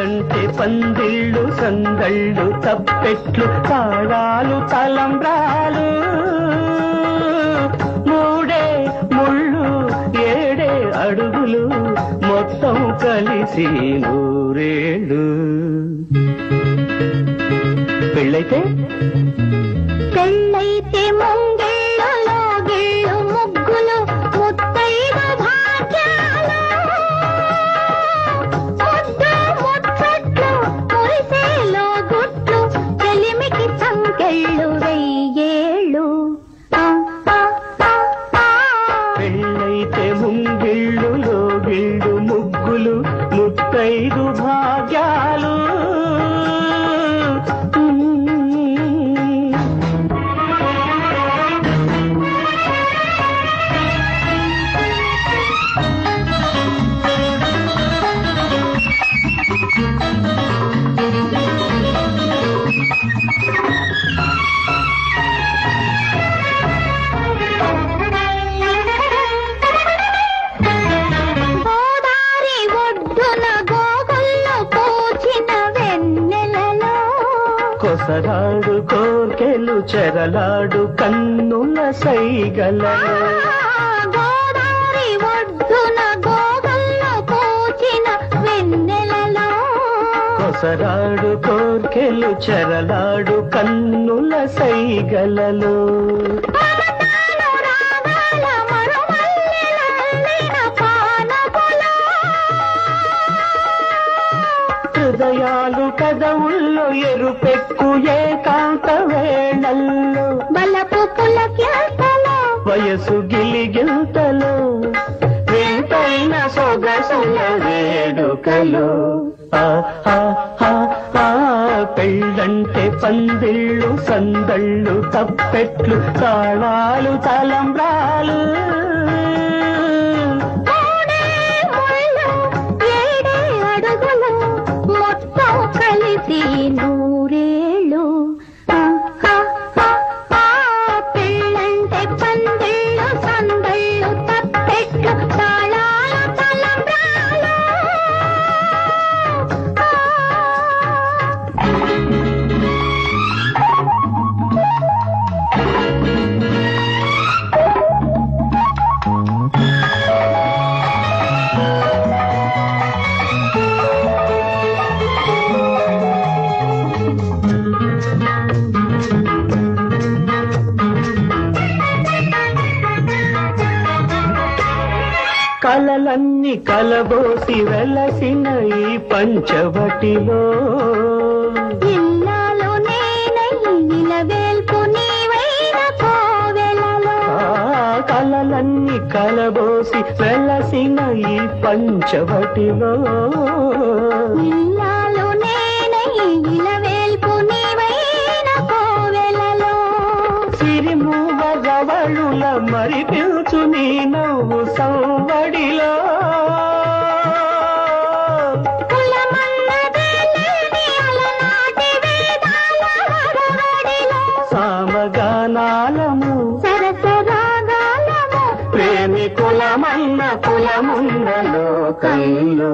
పెళ్ళంటే పందిళ్ళు సందళ్ళు తప్పెట్లు తాళాలు తలంబ్రాలు మూడే ముళ్ళు ఏడే అడుగులు మొత్తం కలిసి నూరేళ్ళు. పెళ్ళైతే పెళ్ళైతే ముంగిళ్ళలో గిళ్ళు ముగ్గులు ముత్తైదు భాగ్యాలు ముద్దు ముచ్చట్లు మురిసేలో గుట్లు చెలిమికి సంకెళ్ళు వెయ్యేళ్ళు. పెళ్ళైతే ముంగిళ్ళులో గిళ్ళు ముగ్గులు ముత్తైదు భాగ్యాలు కొసరాడు కోర్కెలు చెరలాడు కన్నుల సైగలలో గోదావరి ఒడ్డున గోగల్లో పూచిన వెన్నెలలో కొసరాడు కోర్కెలు చెరలాడు కన్నుల సైగలలో హృదయాలు కదవుల్లో ఎరుపెక్కు ఏకాంత వేళల్లో బలపు పులక్యాతలో వయసు గిలిగిల్తలో వింతైన సొగసుల వేడుకలో పెళ్ళంటే పందిళ్ళు సందళ్ళు తప్పెట్లు తాళాలు తలంబ్రాలు కలిసి నూరేళ్ళు. పెళ్ళంటే పందిళ్ళు సందళ్ళు తప్పెట్లు తాళాలు తలంబ్రాలు కలలన్నీ కలబోసి వెలసిన ఈ పంచవటిలో ఇల్లాలు నేనై నిలవేల్పు నీవైన కోవెలలో కలలన్నీ కలబోసి వెలసిన ఈ పంచవటిలో ఇల్లాలు నేనై నిలవేల్పు నీవైన కోవెలలో సిరిమూవ రవళుల మరి పిలుచు నీ నవ్వు సౌవడిలో సామగానాలము సరసరాగాలము ప్రేమి కులమన్న కులమున్న లోకంలో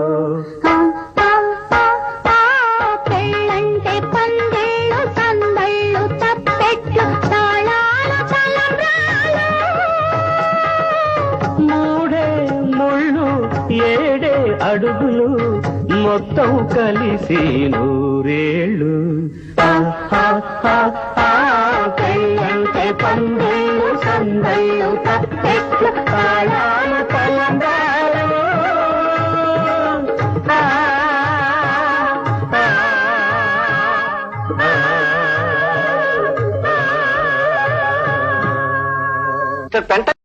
పెళ్ళంటే పందిళ్ళు సందళ్ళు తప్పెట్లు తాళాలు తలంబ్రాలు మూడే ముళ్ళు ఏడే అడుగులు మొత్తం కలిసి నూరేళ్ళు. పెళ్ళంటే పందిళ్ళు సందళ్ళు తప్పెట్లు తాళాలు తలంబ్రాలు పెంట